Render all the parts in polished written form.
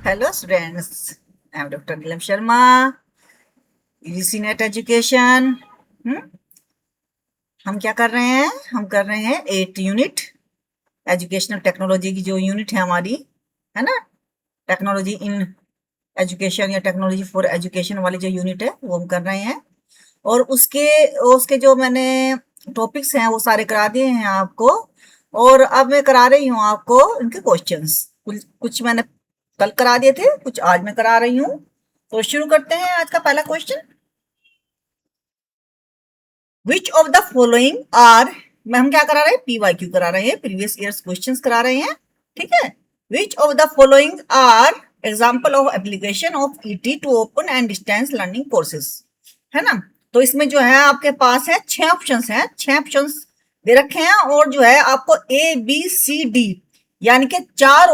Hello students, I am Dr. Nilam Sharma, UGC net education. हम क्या कर रहे हैं? हम कर रहे हैं 8 यूनिट एजुकेशनल टेक्नोलॉजी की जो यूनिट है हमारी, है ना, टेक्नोलॉजी इन एजुकेशन या टेक्नोलॉजी फॉर एजुकेशन वाली जो यूनिट है वो हम कर रहे हैं। और उसके उसके जो मैंने टॉपिक्स हैं वो सारे करा दिए हैं आपको, और अब मैं करा रही हूँ आपको इनके क्वेश्चंस। कुछ मैंने कल करा दिए थे, कुछ आज मैं करा रही हूँ। तो शुरू करते हैं आज का पहला question. Which of the following are, मैं हम क्या करा रहे हैं? PYQ करा रहे हैं, प्रीवियस ईयर्स क्वेश्चंस करा रहे हैं, ठीक है। Which of the following are example of application of ET to open and distance learning courses, है ना। तो इसमें जो है आपके पास है 6 ऑप्शंस हैं, 6 ऑप्शंस दे रखे हैं, और जो है आपको ABCD यानी कि चार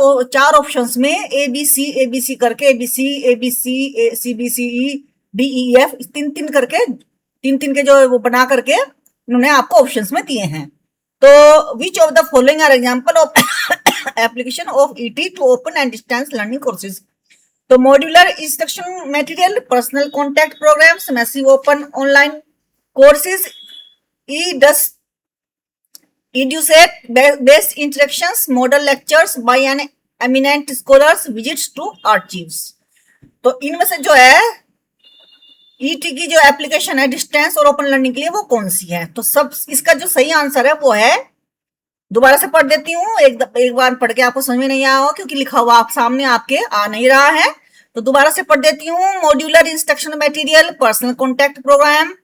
ऑप्शंस में ABC करके ABC CBCE DEF तीन करके तीन के जो वो बना करके उन्होंने आपको ऑप्शंस में दिए हैं। तो which of the following are example of application of ET to open and distance learning courses. तो modular instruction material, personal contact programmes, massive open online courses, EDUCAT based interactions, model lectures by an eminent scholars, visits to archives। तो इनमें से जो है ET की जो application है distance और ओपन लर्निंग के लिए वो कौन सी है? तो सब इसका जो सही आंसर है वो है, दोबारा से पढ़ देती हूँ, एक बार पढ़ के आपको समझ में नहीं आया होगा क्योंकि लिखा हुआ आप सामने आपके आ नहीं रहा है, तो दोबारा से पढ़ देती हूँ। Modular instruction material, personal contact program,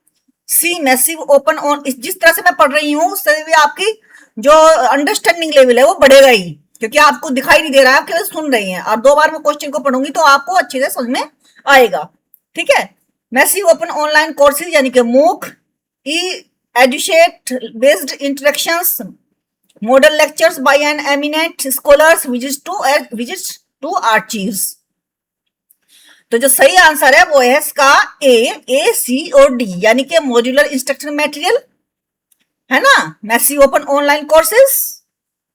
C massive open on. जिस तरह से मैं पढ़ रही हूँ उससे भी आपकी जो अंडरस्टैंडिंग लेवल है वो बढ़ेगा ही, क्योंकि आपको दिखाई नहीं दे रहा है, आप केवल सुन रही हैं। और 2 बार मैं क्वेश्चन को पढ़ूंगी तो आपको अच्छे से समझ में आएगा, ठीक है। मैसिव ओपन ऑनलाइन कोर्सेज यानी कि MOOC, EDUCAT based interactions, model lectures by an eminent scholars, visits to archives. तो जो सही आंसर है वो है इसका A, C और D, यानी कि मॉड्यूलर इंस्ट्रक्शन मटेरियल, है ना, मैसिव ओपन ऑनलाइन कोर्सेज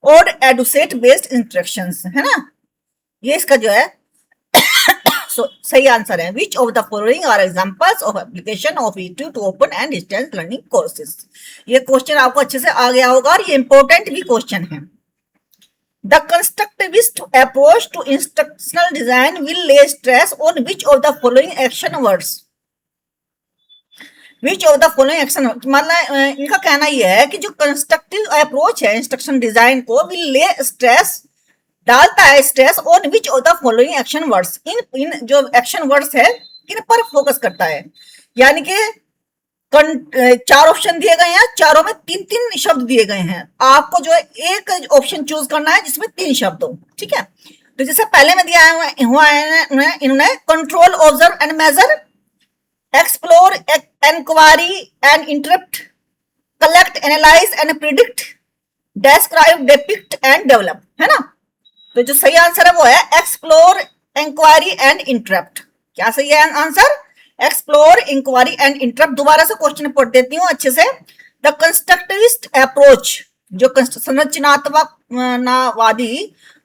और EDUCAT बेस्ड इंस्ट्रक्शंस, है ना। ये इसका जो है सही आंसर है। Which of the following are examples of application of ET to open and distance learning courses. ये क्वेश्चन आपको अच्छे से आ गया होगा और ये इंपॉर्टेंट भी क्वेश्चन है। The constructivist approach to instructional design will lay stress on which of the following action words? Which of the following action, मतलब इनका कहना यह है कि जो कंस्ट्रक्टिव अप्रोच है इंस्ट्रक्शन डिजाइन को, will lay stress, डालता है stress on which of the following action words, इन जो एक्शन वर्ड्स है इन पर फोकस करता है। यानी कि 4 ऑप्शन दिए गए हैं, चारों में 3 शब्द दिए गए हैं, आपको जो है एक ऑप्शन चूज करना है जिसमें 3 शब्द हो, ठीक है। तो जैसे पहले में दिया हुआ है इन्होंने control, observe and measure, explore, inquiry and interpret, collect, analyse and predict, describe, depict and develop, है ना। तो जो सही आंसर है वो है एक्सप्लोर, इंक्वायरी एंड इंटरप्ट। क्या सही है answer? Explore, inquiry and interpret. दोबारा से क्वेश्चन पढ़ देती हूँ अच्छे से। द कंस्ट्रक्टिविस्ट अप्रोच, जो संरचनात्मकवादी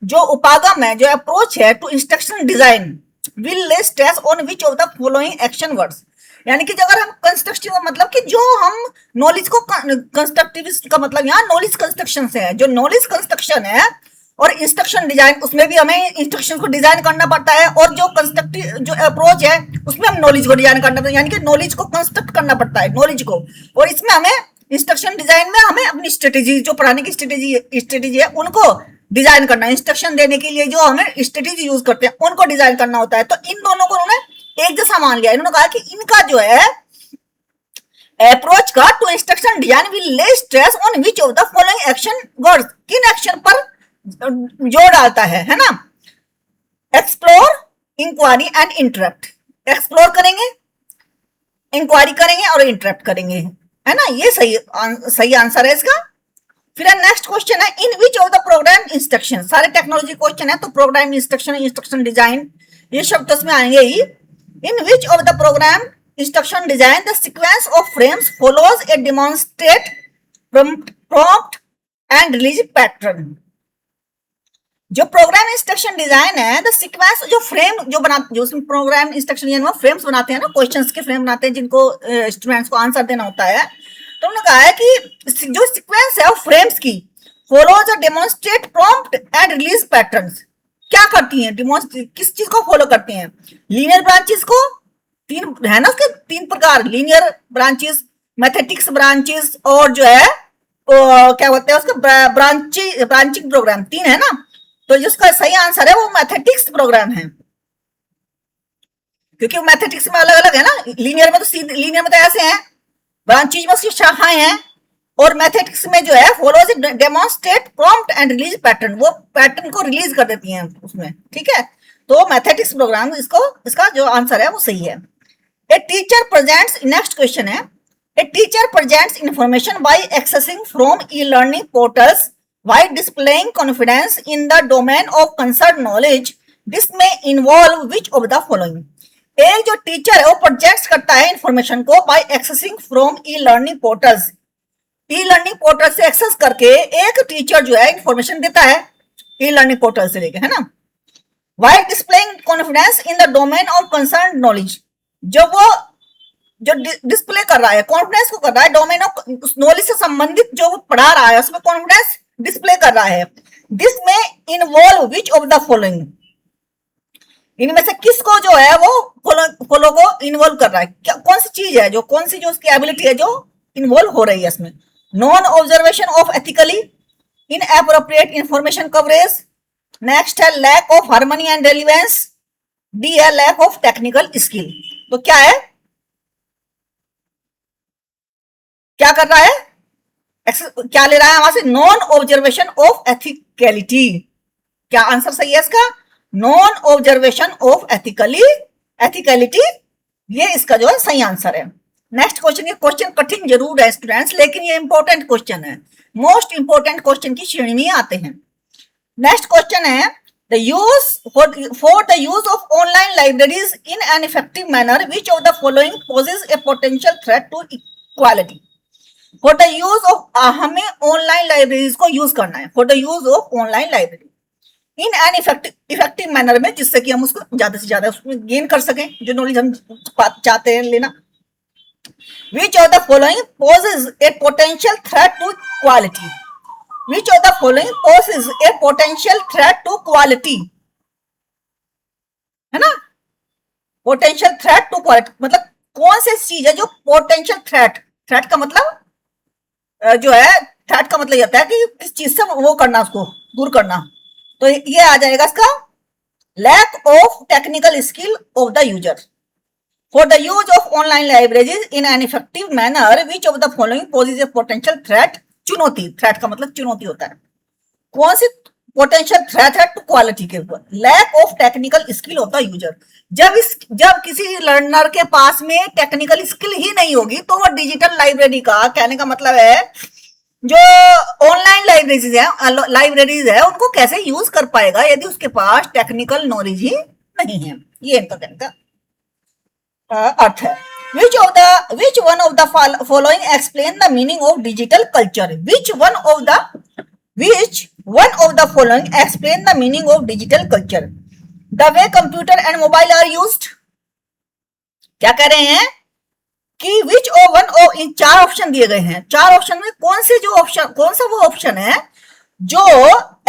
जो उपागम है, जो अप्रोच है to instruction design, will lay stress on which of the following action words. यानी कि अगर हम कंस्ट्रक्टिव मतलब कि जो हम नॉलेज को, कंस्ट्रक्टिविस्ट का मतलब यहाँ नॉलेज कंस्ट्रक्शन से है, जो नॉलेज कंस्ट्रक्शन है और इंस्ट्रक्शन डिजाइन, उसमें भी हमें इंस्ट्रक्शन को डिजाइन करना पड़ता है, और जो कंस्ट्रक्टिव जो अप्रोच है उसमें हम नॉलेज को डिजाइन करना पड़ता है, यानी कि नॉलेज को कंस्ट्रक्ट करना पड़ता है, नॉलेज को। और इसमें हमें इंस्ट्रक्शन डिजाइन में हमें अपनी स्ट्रेटेजी, जो पढ़ाने की स्ट्रेटेजी है उनको डिजाइन करना, इंस्ट्रक्शन देने के लिए जो हमें स्ट्रेटेजी यूज करते हैं उनको डिजाइन करना होता है। तो इन दोनों को उन्होंने एक जैसा मान लिया। इन्होंने कहा कि इनका जो है अप्रोच का to instruction design will lay stress on which of the following action words, किन एक्शन पर जोर डालता है ना। Explore, inquiry and interpret. Explore करेंगे, इंक्वायरी करेंगे और इंटरप्ट करेंगे, है ना। ये सही आंसर है इसका। फिर नेक्स्ट क्वेश्चन है, in which of the programme instruction. सारे टेक्नोलॉजी क्वेश्चन है तो प्रोग्राम इंस्ट्रक्शन, इंस्ट्रक्शन डिजाइन ये शब्द उसमें आएंगे ही। In which of the programme instruction design the sequence of frames follows a demonstrate, prompt and release pattern. जो प्रोग्राम इंस्ट्रक्शन डिजाइन है, द सीक्वेंस, जो फ्रेम जो बना, जो उसमें प्रोग्राम इंस्ट्रक्शन डिजाइन में फ्रेम्स बनाते हैं ना, क्वेश्चंस के फ्रेम बनाते हैं जिनको स्टूडेंट्स को आंसर देना होता है। तो उन्होंने कहा है कि जो सीक्वेंस है वो फ्रेम्स की फॉलोज और demonstrate prompt and release patterns. क्या करती हैं, डिमोन्स्ट्रेट किस चीज को फॉलो करती हैं? लीनियर ब्रांचेस को, तीन है ना उसके तीन प्रकार, लीनियर ब्रांचेस, मैथमेटिक्स ब्रांचेस, और जो है क्या बोलते हैं उसका ब्रांचिंग प्रोग्राम, तीन है ना। तो जिसका सही आंसर है वो मैथमेटिक्स प्रोग्राम है, क्योंकि मैथमेटिक्स में अलग अलग है ना। लीनियर में तो सीधे, लीनियर में तो ऐसे हैं, ब्रांचेज में उसकी शाखाएं हैं, और मैथमेटिक्स में जो है follows demonstrate prompt and release pattern, वो पैटर्न को रिलीज कर देती हैं उसमें, ठीक है। तो मैथमेटिक्स प्रोग्राम, इसको इसका जो आंसर है वो सही है। A teacher presents, next question है, a teacher presents information by accessing from e learning portals while displaying confidence in the domain of concerned knowledge. This may involve which of the following? एक जो teacher है वो project करता है information को by accessing from e learning portals, e learning portal से access करके एक टीचर जो है इंफॉर्मेशन देता है ई लर्निंग पोर्टल से लेके, है ना। While displaying confidence in the domain of concern knowledge, जब वो जो डिस्प्ले कर रहा है कॉन्फिडेंस को कर रहा है डोमेन ऑफ नॉलेज से संबंधित जो वो पढ़ा रहा है उसमें कॉन्फिडेंस डिस्प्ले कर रहा है। दिस में involve which of the following, इनमें से किसको जो है वो फॉलो को इन्वॉल्व कर रहा है, क्या कौन सी चीज है, जो कौन सी जो उसकी एबिलिटी है जो इन्वॉल्व हो रही है इसमें? Non observation of ethically, in appropriate information coverage, next है lack of harmony and relevance, D है लैक ऑफ टेक्निकल स्किल। तो क्या है, क्या कर रहा है, क्या ले रहा है वहां से? Non observation of ethicality. क्या आंसर सही है इसका? नॉन ऑब्जर्वेशन ऑफ एथिकलिटी, ये इसका जो है सही आंसर है। नेक्स्ट क्वेश्चन, ये क्वेश्चन कठिन जरूर है स्टूडेंट्स, लेकिन ये इंपॉर्टेंट क्वेश्चन है, मोस्ट इंपॉर्टेंट क्वेश्चन की श्रेणी में आते हैं। नेक्स्ट क्वेश्चन है, the use for the use of online libraries in an effective manner which of the following poses a potential threat to equality. For the use of, हमें online libraries को use करना है, for the use of online library in an effective manner में, जिससे कि हम उसको ज्यादा से ज्यादा उसमें गेन कर सकें जो नॉलेज हम चाहते हैं लेना। Which of the following poses a potential threat to quality, which of the following poses a potential threat to quality, है ना। पोटेंशियल थ्रेट टू क्वालिटी मतलब कौन सी चीज है जो पोटेंशियल थ्रेट, थ्रेट का मतलब जो है, थ्रेट का मतलब होता है कि किस चीज से वो करना, उसको दूर करना। तो ये आ जाएगा इसका lack of technical skill of the user. For the use of online libraries in an effective manner which of the following poses a potential threat, चुनौती, थ्रेट का मतलब चुनौती होता है। कौन सी पोटेंशियल थ्रेट है टू क्वालिटी के ऊपर? Lack of technical skill of the user. जब किसी लर्नर के पास में टेक्निकल स्किल ही नहीं होगी तो वो डिजिटल लाइब्रेरी का, कहने का मतलब है जो ऑनलाइन लाइब्रेरीज है उनको कैसे यूज कर पाएगा यदि उसके पास टेक्निकल नॉलेज ही नहीं है। ये इनका कहने का अर्थ है। which one of the following explain the meaning of digital culture? which one of the following explain the meaning of digital culture? The way computer and mobile are used. क्या कह रहे हैं कि which of one of, इन चार option दिए गए हैं, चार ऑप्शन में कौन सा वो ऑप्शन है जो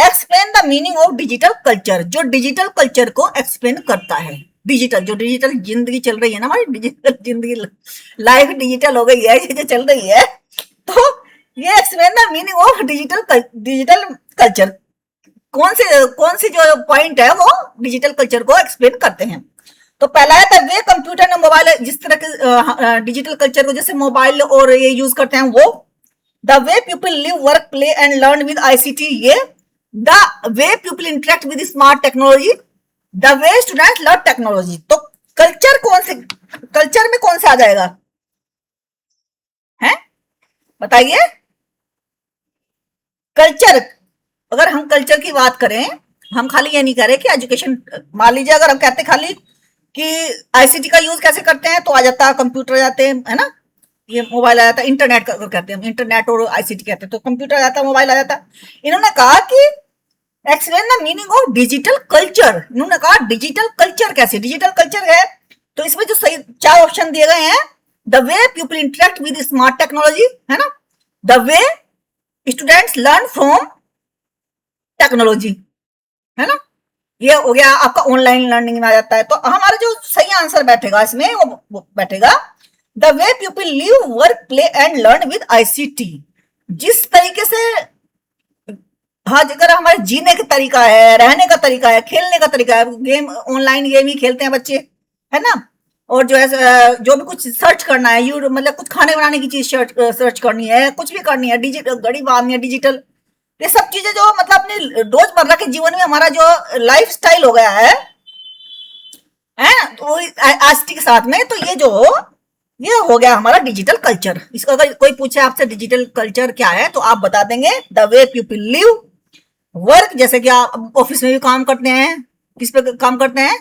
explain the meaning of digital culture, जो डिजिटल कल्चर को एक्सप्लेन करता है। जो डिजिटल जिंदगी चल रही है ना हमारी, डिजिटल जिंदगी, लाइफ डिजिटल हो गई है ये जो चल रही है, तो ये explain the meaning of digital culture, कौन सी जो पॉइंट है वो डिजिटल कल्चर को एक्सप्लेन करते हैं। तो पहला है the way computer and mobile, जिस तरह के डिजिटल कल्चर को जैसे मोबाइल और ये यूज करते हैं वो। The way people live work play and learn with ICT, ये the way people interact with smart technology, the way student learn technology. तो कल्चर में कौन सा आ जाएगा, है बताइए। कल्चर, अगर हम कल्चर की बात करें, हम खाली ये नहीं कह रहे कि एजुकेशन, मान लीजिए अगर हम कहते खाली कि आईसीटी का यूज कैसे करते हैं तो आ जाता है कंप्यूटर आ जाते हैं, है ना, ये मोबाइल आ जाता है, इंटरनेट कहते हैं, इंटरनेट और आईसीटी कहते हैं, तो कंप्यूटर आ जाता है, मोबाइल आ जाता है। इन्होंने कहा कि explain the meaning of digital culture. इन्होंने कहा डिजिटल कल्चर कैसे, डिजिटल कल्चर है तो इसमें जो सही 4 ऑप्शन दिए गए हैं, the way people interact with smart technology, है ना, the way students learn from technology, है ना, ये हो गया आपका ऑनलाइन लर्निंग में आ जाता है। तो हमारा जो सही आंसर बैठेगा इसमें वो बैठेगा the way people live work play and learn with ICT. जिस तरीके से, हाँ, अगर हमारे जीने का तरीका है, रहने का तरीका है, खेलने का तरीका है, गेम ऑनलाइन गेम ही खेलते हैं बच्चे, है ना, और जो है जो भी कुछ सर्च करना है, यू मतलब कुछ खाने बनाने की चीज सर्च करनी है, कुछ भी करनी है, डिजिटल घड़ी बांधनी है, डिजिटल, ये सब चीजें जो मतलब अपने रोजमर्रा के जीवन में हमारा जो लाइफ स्टाइल हो गया है तो आज के साथ में, तो ये हो गया हमारा डिजिटल कल्चर। इसको अगर कोई पूछे आपसे डिजिटल कल्चर क्या है तो आप बता देंगे the way people live work, जैसे कि आप ऑफिस में भी काम करते हैं, किस पे काम करते हैं,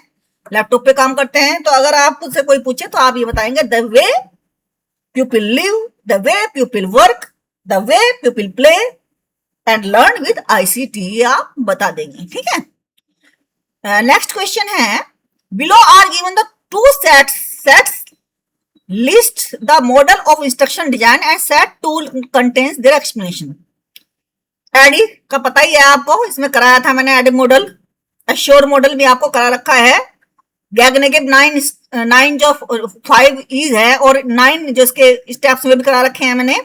लैपटॉप पे काम करते हैं, तो अगर आप उससे कोई पूछे तो आप ये बताएंगे the way people live, the way people work, the way people play and learn with ICT, आप बता देंगे, ठीक है। नेक्स्ट क्वेश्चन है, below are given the two sets list the model of instruction design and set two contains their explanation. ADDIE का पता ही है आपको, इसमें कराया था मैंने एडी मॉडल, एश्योर मॉडल भी आपको करा रखा है, गैगनेटिव 9 जो 5 ईज है और 9 जो इसके स्टेप्स में भी करा रखे हैं मैंने,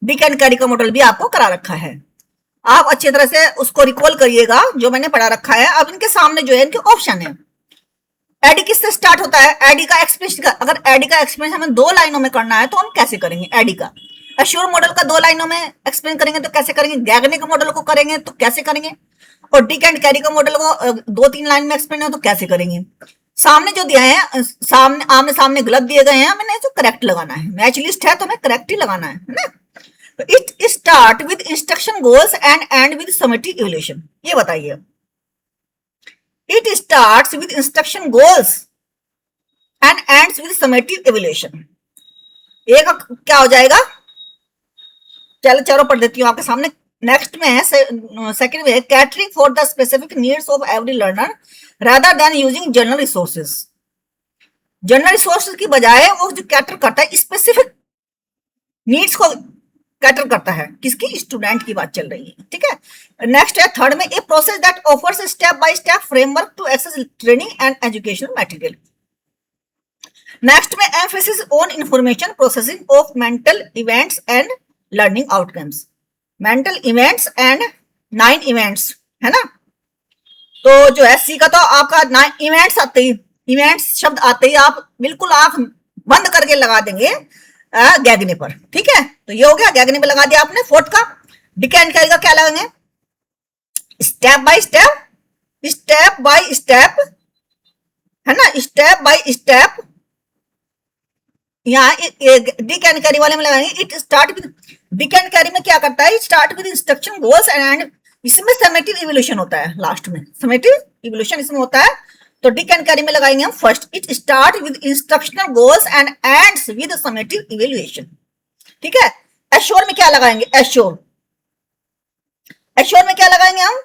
डिक एंड कैरी का मॉडल भी आपको करा रखा है। आप अच्छी तरह से उसको रिकॉल करिएगा जो मैंने पढ़ा रखा है। अब इनके सामने जो है इनके ऑप्शन है, एडी किससे स्टार्ट होता है, एडी का एक्सप्रेशन, अगर एडी का एक्सप्लेन हमें 2 लाइनों में करना है तो हम कैसे करेंगे, एडी का एश्योर मॉडल का 2 लाइनों में एक्सप्लेन करेंगे तो कैसे करेंगे, गैगने का मॉडल को करेंगे तो कैसे करेंगे, और डिक एंड कैरी का मॉडल को 2-3 लाइन में एक्सप्लेन है तो कैसे करेंगे। सामने जो दिया है, सामने आमने सामने गलत दिए गए हैं, मैंने जो करेक्ट लगाना है, मैच लिस्ट है तो हमें करेक्ट ही लगाना है ना। It start with instruction goals and and with summative evaluation, ये बताइए। It starts with instruction goals and ends with summative evaluation, एक क्या हो जाएगा, चलो पढ़ देती हूँ आपके सामने। नेक्स्ट में है सेकंड में, catering for the specific needs of every learner rather than using general resources. General resources की बजाय वो जो कैटर करता है स्पेसिफिक नीड्स को कैटर करता है, किसकी, स्टूडेंट की बात चल रही है, ठीक है। नेक्स्ट है थर्ड में, a process that offers step by step framework to access training and educational material. Next में emphasis on information processing of mental events and learning outcomes, mental events and 9 events, है ना। तो जो है सी का तो आपका 9 इवेंट्स आते ही, इवेंट्स शब्द आते ही आप बिल्कुल आंख बंद करके लगा देंगे गैगने पर, ठीक है। तो ये हो गया, गैगने पर लगा दिया आपने। फोर्थ का, डिक एंड कैरी का क्या लगाएंगे, step by step, step by step, है ना, स्टेप बाय स्टेप। यहाँ डिक एंड कैरी वाले में लगाएंगे it start with, Dick and carry में क्या करता है, start with instruction goals and, इसमें समेटिव इवोल्यूशन होता है, लास्ट में समेटिव इवोल्यूशन इसमें होता है। तो डिक एंड कैरी में लगाएंगे हम first, it start with instructional goals and ends with summative evolution, ठीक है। एश्योर में क्या लगाएंगे, एश्योर में क्या लगाएंगे हम,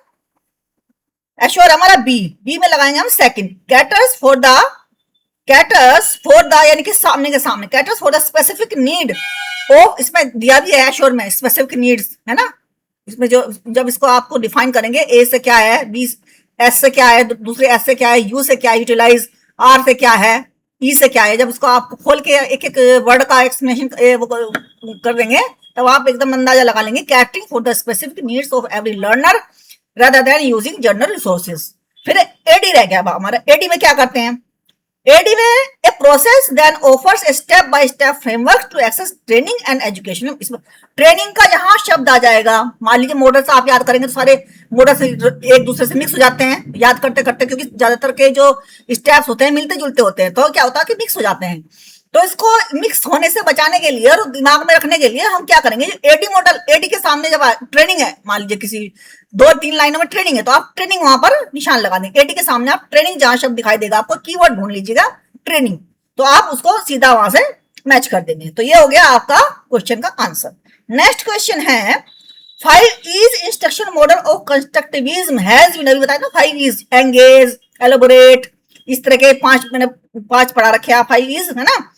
एश्योर हमारा बी में लगाएंगे हम सेकंड, कैटर्स फॉर द यानी कि सामने के सामने, caters for the specific need of, इसमें दिया भी है एश्योर में स्पेसिफिक नीड्स, है ना। इसमें जो जब इसको आपको डिफाइन करेंगे, ए से क्या है, बी एस से क्या है, दूसरे एस से क्या है, यू से क्या है, यूटिलाइज, आर से क्या है, ई से क्या है, जब इसको आप खोल के एक एक वर्ड का एक्सप्लेनेशन कर देंगे तब आप एकदम अंदाजा लगा लेंगे, catering for the specific needs of every learner rather than using general resources. फिर एडी रह गया हमारा, एडी में क्या करते हैं, एडी में a process then offers step by step framework to access training and education. इसमें ट्रेनिंग का यहाँ शब्द आ जाएगा, मान लीजिए मॉडल्स आप याद करेंगे तो सारे मॉडल्स एक दूसरे से मिक्स हो जाते हैं याद करते करते, क्योंकि ज्यादातर के जो स्टेप्स होते हैं मिलते जुलते होते हैं, तो क्या होता है कि मिक्स हो जाते हैं। तो इसको मिक्स होने से बचाने के लिए और दिमाग में रखने के लिए हम क्या करेंगे, एडी मॉडल, एडी के सामने जब ट्रेनिंग है, मान लीजिए किसी 2-3 लाइनों में ट्रेनिंग है तो आप ट्रेनिंग वहां पर निशान लगा देंगे, एडी के सामने आप ट्रेनिंग, जहां शब्द दिखाई देगा आपको कीवर्ड ढूंढ लीजिएगा ट्रेनिंग, तो आप उसको सीधा वहां से मैच कर देंगे। तो ये हो गया आपका क्वेश्चन का आंसर। नेक्स्ट क्वेश्चन है, five E's instruction model of constructivism has been, अभी बताया ना, फाइव इज, एंगेज, एलोबोरेट, इस तरह के पांच, मैंने पांच पढ़ा रखे हैं, फाइव इज है ना,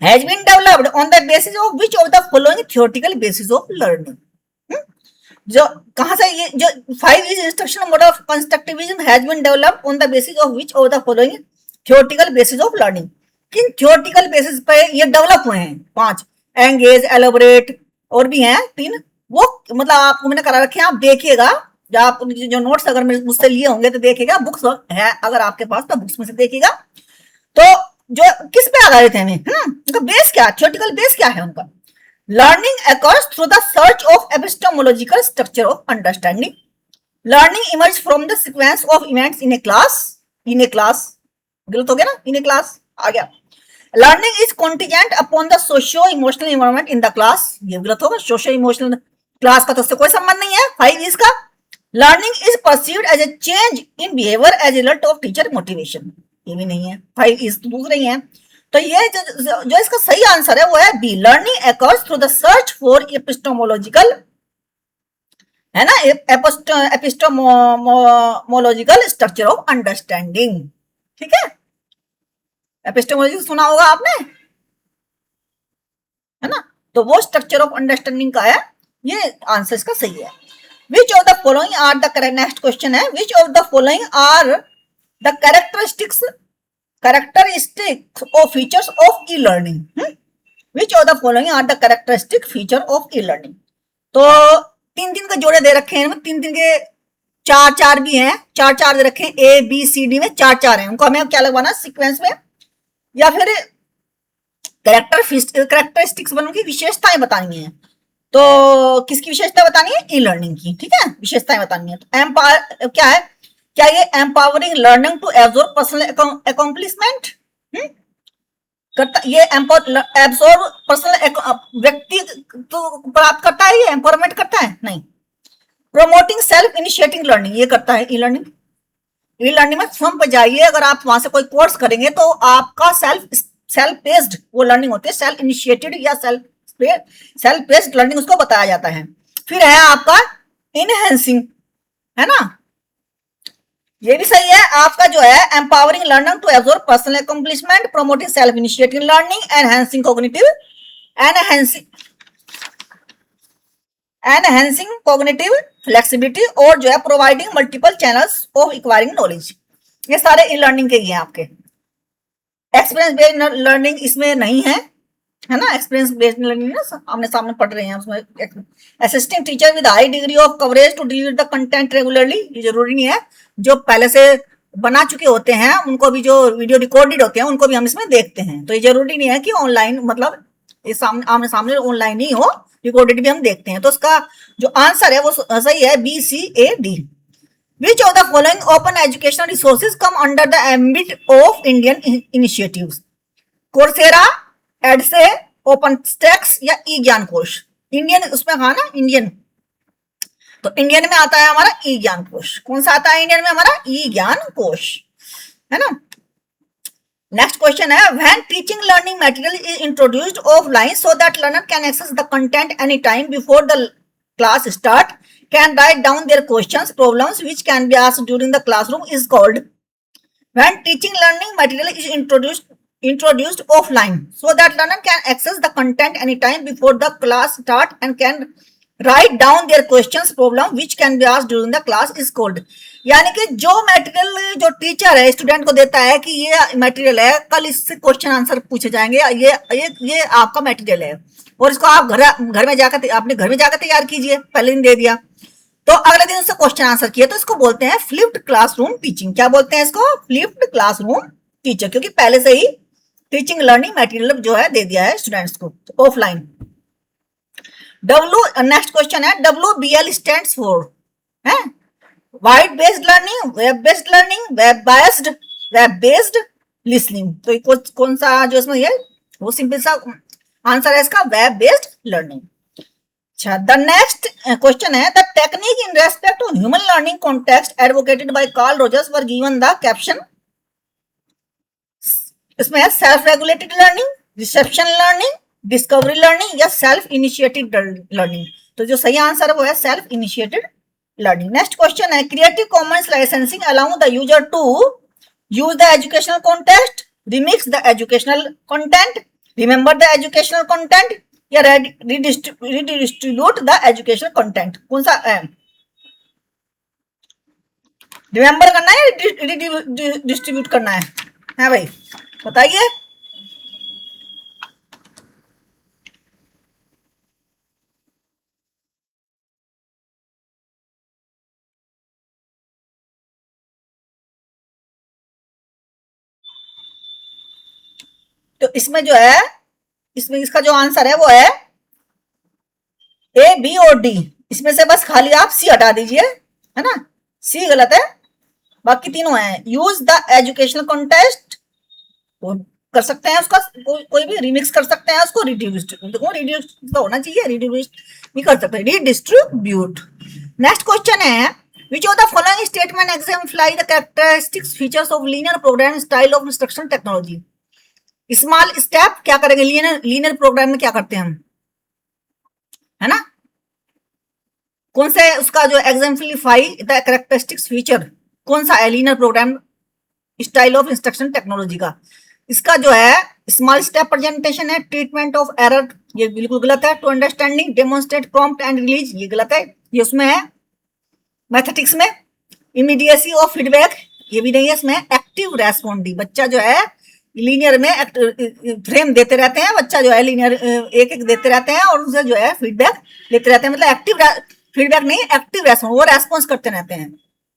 has been developed on the basis of which of the following theoretical basis of learning. जो कहां से ये जो five E's instruction model of constructivism has been developed on the basis of which of the following theoretical basis of learning, किन theoretical basis पे ये develop हुए हैं पांच, एंगेज, एलोबरेट, और भी हैं तीन, वो मतलब आपको मैंने करा रखे हैं, आप देखिएगा, जो आप जो नोट्स अगर मुझसे लिए होंगे तो देखिएगा, बुक्स है अगर आपके पास तो बुक्स में से देखिएगा। तो जो किस पे आधारित है, उनका बेस क्या, थियोरेटिकल बेस क्या है उनका, learning occurs through the search of epistemological structure of understanding. Learning emerges from the sequence of events in a class. In a class, गलत हो गया ना, in a class आ गया। Learning is contingent upon the socio-emotional environment in the class. ये गलत होगा, socio-emotional class का तो उससे कोई संबंध नहीं है, 5 इसका। Learning is perceived as a change in behavior as a result of teacher motivation. ये भी नहीं है, 5 इस दूसरे ही है। तो ये जो इसका सही आंसर है वो है B, learning occurs through the search for epistemological, है ना, एपिस्टेमोलॉजिकल स्ट्रक्चर ऑफ अंडरस्टैंडिंग। ठीक है, एपिस्टेमोलॉजी सुना होगा आपने, है ना, तो वो स्ट्रक्चर ऑफ अंडरस्टैंडिंग का है, ये आंसर इसका सही है। Which of the following are the correct, next question है, which of the following are the characteristics or features of e-learning, which of the following are the characteristic feature of e-learning। तो तीन तीन के जोड़े दे रखे हैं, तीन तीन के चार चार भी हैं, चार चार दे रखे हैं, ए बी सी डी में चार चार हैं, उनको हमें क्या लगवाना सीक्वेंस में, या फिर कैरेक्टरिस्टिक्स बन की विशेषताएं बतानी है। तो किसकी विशेषता बतानी है, ई लर्निंग की, ठीक है, विशेषताएं बतानी है। तो क्या है, क्या ये empowering learning to absorb personal accomplishment करता, ये एब्जॉर्ब पर्सनल व्यक्ति तो प्राप्त करता है, ये एम्पावरमेंट करता है, नहीं। प्रोमोटिंग सेल्फ इनिशिएटिंग लर्निंग, ये करता है ई लर्निंग। ई लर्निंग में फॉर्म पर जाइए, अगर आप वहां से कोई कोर्स करेंगे तो आपका सेल्फ बेस्ड वो लर्निंग होती है, सेल्फ इनिशिएटेड या सेल्फ बेस्ड लर्निंग उसको बताया जाता है। फिर है आपका इनहेंसिंग, है ना, ये भी सही है आपका, जो है empowering learning to absorb personal accomplishment, promoting self initiative learning, enhancing cognitive, enhancing cognitive flexibility, और जो है providing multiple channels of acquiring knowledge, ये सारे ई लर्निंग के ही हैं आपके। एक्सपीरियंस बेस्ड लर्निंग इसमें नहीं है, है ना, एक्सपीरियंस बेस्ड लर्निंग ना आमने सामने पढ़ रहे हैं, उसमें assisting teacher with high degree of coverage to deliver the content regularly, ये जरूरी नहीं है, जो पहले से बना चुके होते हैं उनको भी, जो वीडियो रिकॉर्डेड होते हैं उनको भी हम इसमें देखते हैं। तो ये जरूरी नहीं है कि ऑनलाइन, मतलब ये आमने सामने ऑनलाइन ही हो, रिकॉर्डेड भी हम देखते हैं। तो उसका जो आंसर है वो सही है, B C A D. Which of the following open educational resources come under the ambit of Indian initiatives, Coursera, edX, OpenStax या ई ज्ञान कोश। इंडियन उसमें कहा ना, इंडियन, तो इंडियन में आता है हमारा ई ज्ञान कोश। कौन सा आता है इंडियन में हमारा, ई ज्ञान कोश, है ना। नेक्स्ट क्वेश्चन है, when teaching learning material is introduced offline so that learner can access the content any time before the class start, can write down their questions, problems which can be asked during the classroom is called. When teaching learning material is introduced offline so that learner can access the content anytime before the class start and can write down their questions, problem which can be asked during the class is called। यानी कि जो material जो teacher है student को देता है कि ये मटेरियल है, कल इससे क्वेश्चन आंसर पूछे जाएंगे, ये आपका मटेरियल है, और इसको आप घर में जाकर अपने घर में जाकर तैयार कीजिए, पहले दिन दे दिया तो अगले दिन उससे क्वेश्चन आंसर किया, तो इसको बोलते हैं फ्लिप्ड क्लासरूम टीचिंग। क्या बोलते हैं इसको, फ्लिप्ड क्लासरूम टीचर, क्योंकि पहले से ही टीचिंग लर्निंग मटेरियल जो है दे दिया है स्टूडेंट्स को ऑफलाइन। नेक्स्ट क्वेश्चन है, WBL स्टैंड्स फॉर, है wide based learning, web based learning, web based listening. तो कौन सा जो इसमें ये वो सिंपल सा आंसर है इसका, वेब बेस्ड लर्निंग। अच्छा, द नेक्स्ट क्वेश्चन है, the technique in respect to human learning context advocated by Carl Rogers were given the caption. इसमें है self regulated learning, reception learning, discovery learning या self initiated learning. तो जो सही answer है वो है self initiated learning. Next question है creative commons licensing allow the user to use the educational context, remix the educational content, remember the educational content या redistribute the educational content. कौन सा है? रिमेंबर करना है या डिस्ट्रीब्यूट करना है भाई बताइए। तो इसमें जो है, इसमें इसका जो आंसर है वो है ए, बी और डी। इसमें से बस खाली आप सी हटा दीजिए, है ना, सी गलत है, बाकी तीनों हैं। यूज द एजुकेशनल कॉन्टेक्स्ट कर सकते हैं उसका, कोई भी रिमिक्स कर सकते हैं उसको, रिड्यूस तो होना चाहिए, रिड्यूस भी कर सकते हैं, रिडिस्ट्रीब्यूट। नेक्स्ट क्वेश्चन है which of the following statement exemplify the characteristics features of linear program style of instruction technology। Small step क्या करेंगे, लीनियर प्रोग्राम में क्या करते हैं हम, है ना, कौन से उसका जो एग्जाम्पलीफाई द कैरेक्टरिस्टिक्स फीचर कौन सा है linear program style of instruction technology का। इसका जो है स्मॉल स्टेप प्रेजेंटेशन है, ट्रीटमेंट ऑफ एरर ये बिल्कुल गलत है, to understanding demonstrate prompt and release ये गलत है, ये उसमें है। मैथमेटिक्स में इमीडिएसी ऑफ फीडबैक ये भी नहीं है इसमें। एक्टिव रेस्पॉन्डिंग, बच्चा जो है लीनियर में फ्रेम देते रहते हैं, बच्चा जो है लीनियर एक एक देते रहते हैं और उसे जो है फीडबैक लेते रहते हैं, मतलब एक्टिव फीडबैक नहीं, एक्टिव रेस्पॉन्स, वो रेस्पॉन्स करते रहते हैं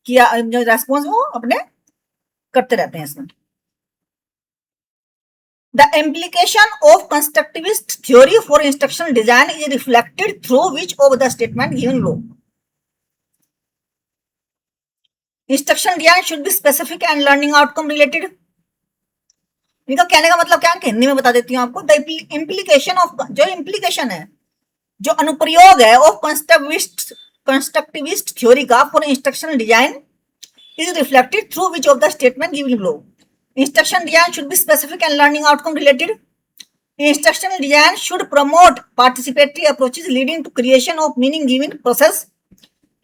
कि जो रेस्पॉन्स वो अपने करते रहते हैं इसमें। The implication of constructivist theory for instruction design is reflected through which of the statement given low. Instruction design should be specific and learning outcome related. इनका कहने का मतलब क्या है, हिंदी में बता देती हूँ आपको। द इम्प्लीकेशन ऑफ, जो इम्प्लीकेशन है, जो अनुप्रयोग है ऑफ कंस्ट्रक्टिविस्ट थ्योरी का for instructional design is reflected through which of the statement given below. Instruction design should be specific and learning outcome related. Instructional design should promote participatory approaches leading to creation of meaning given process.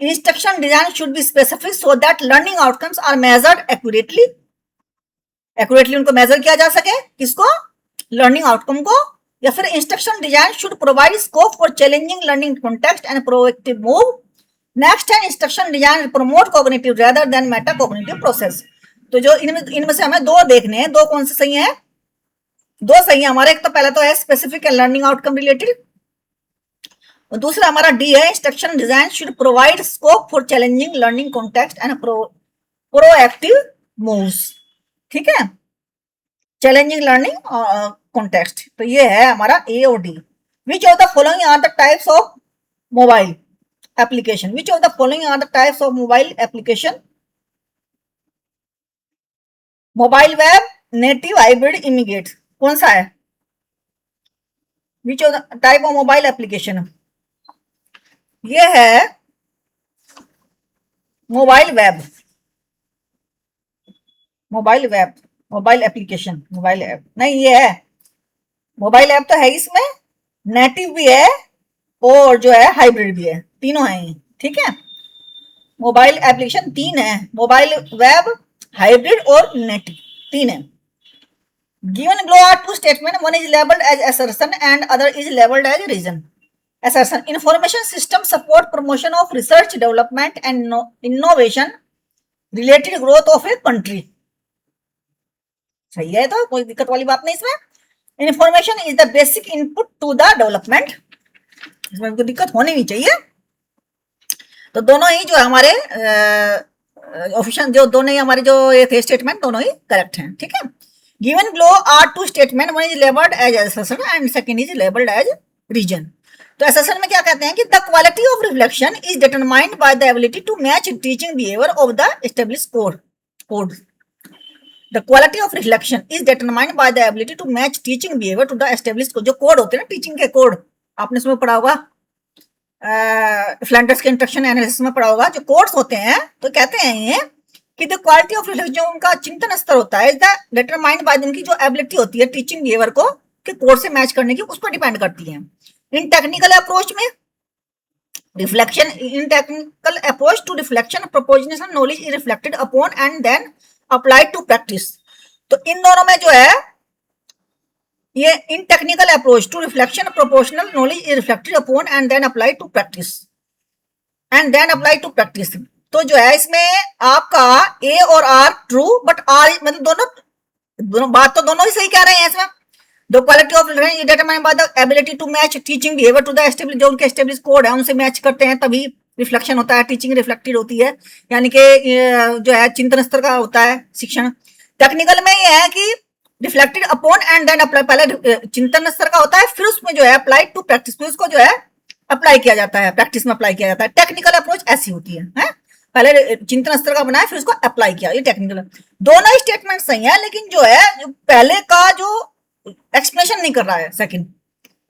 Instruction design should be specific so that learning outcomes are measured accurately उनको measure किया जा सके, किसको, learning outcome को। या फिर instruction design should provide scope for challenging learning context and proactive move. Next है instruction design promote cognitive rather than meta cognitive process. तो जो इनमें से हमें दो देखने हैं, दो कौन से सही हैं, दो सही है हमारे। एक तो पहला तो है specific and learning outcome related, और दूसरा हमारा डी है instruction design should provide scope for challenging learning context and proactive moves. ठीक है, चैलेंजिंग लर्निंग कॉन्टेक्स्ट। तो ये है हमारा ए और D. Which of the following are the types of mobile application, which of the following are the types of mobile application. Mobile web, native, hybrid, immediate, कौन सा है? Which of the type of mobile application, ये है mobile web, mobile web, mobile application, mobile app नहीं, ये है mobile app तो है इसमें, नेटिव भी है और जो है हाइब्रिड भी है, तीनों हैं ये। ठीक है, मोबाइल एप्लीकेशन तीन है, मोबाइल वेब, हाइब्रिड और नेटिव, तीन है। Given below are two statements, one is labeled as assertion and other is labeled as reason. Assertion: information system support promotion of research, development and innovation related growth of a country. सही है, तो कोई दिक्कत वाली बात नहीं इसमें। Information is the basic input to the development, इसमें कोई दिक्कत होनी नहीं चाहिए। तो दोनों ही जो हमारे ऑप्शन, जो दोनों ही हमारे जो ये थे स्टेटमेंट, दोनों ही करेक्ट हैं। ठीक है, given below are two statement, one is labeled as assertion and second is labeled as reason. तो assertion में क्या कहते हैं कि the quality of reflection is determined by the ability to match teaching behavior of the established code. The quality of reflection is determined by the ability to match teaching behavior to the established code. जो code होते हैं ना, teaching के code, आपने इसमें पढ़ा होगा, Flanders के इंस्ट्रक्शन एनालिसिस में पढ़ा होगा, जो कोड्स होते हैं, तो कहते हैं ये कि द क्वालिटी ऑफ रिफ्लेक्शन, जो उनका चिंतन स्तर होता है, द डिटरमाइंड बाय उनकी जो एबिलिटी होती है टीचिंग बिहेवियर को कि कोड से मैच करने की, उस पर डिपेंड करती है। इन टेक्निकल अप्रोच में Reflection in technical approach to reflection propositional knowledge is reflected upon and then applied to practice. तो इन दोनों में जो है ये in technical approach to reflection proportional knowledge is reflected upon and then apply to practice तो जो है इसमें आपका ए और आर ट्रू बट आर मतलब दोनों बात तो दोनों ही सही कह रहे हैं इसमें the quality of learning determined by the ability to match teaching behaviour to the establish जो उनके एस्टेब्लिश कोड है उनसे मैच करते हैं तभी रिफ्लेक्शन होता है टीचिंग रिफ्लेक्टेड होती है यानी कि जो है चिंतन स्तर का होता है शिक्षण टेक्निकल में ये है कि reflected upon and then apply पहले चिंतन स्तर का होता है फिर उसमें जो है अप्लाइड टू प्रैक्टिस फिर उसको जो है अप्लाई किया जाता है प्रैक्टिस में अप्लाई किया जाता है टेक्निकल अप्रोच ऐसी होती है? पहले चिंतन स्तर का बनाया फिर उसको अप्लाई किया ये टेक्निकल दोनों स्टेटमेंट सही है लेकिन जो है जो पहले का जो एक्सप्लेनेशन नहीं कर रहा है सेकंड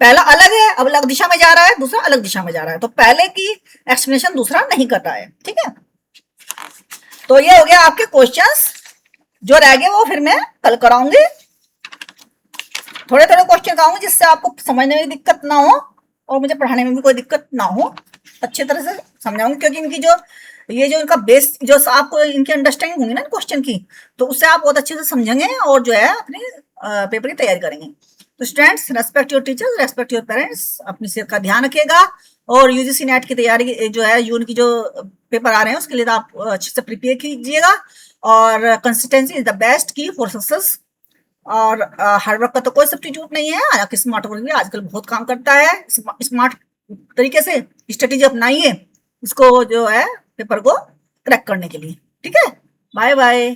पहला अलग है अब अलग दिशा में जा रहा है दूसरा अलग दिशा में जा रहा है तो पहले की एक्सप्लेनेशन दूसरा नहीं कर रहा है ठीक है तो ये हो गया आपके क्वेश्चंस जो रह गए वो फिर मैं कल कराऊंगी थोड़े थोड़े क्वेश्चन कराऊंगी जिससे आपको समझने में दिक्कत ना हो और मुझे पढ़ाने में भी कोई दिक्कत ना हो अच्छी तरह से समझाऊंगी क्योंकि इनकी जो ये जो इनका बेस जो आपको इनकी अंडरस्टैंडिंग होंगी ना क्वेश्चन की तो उससे आप बहुत अच्छे से समझेंगे और जो है अपने पेपर की तैयारी करेंगे तो students respect your teachers respect your parents अपनी सेहत का ध्यान रखिएगा और यूजीसी नेट की तैयारी जो है जून की जो पेपर आ रहे हैं उसके लिए आप अच्छे से प्रिपेयर कीजिएगा और कंसिस्टेंसी इज द बेस्ट की फॉर सक्सेस और हार्डवर्क का तो कोई सब्स्टिट्यूट नहीं है हालांकि स्मार्ट वर्क भी आजकल बहुत काम करता है स्मार्ट तरीके से स्ट्रेटेजी अपनाइए इसको जो है पेपर को क्रैक करने के लिए ठीक है बाय बाय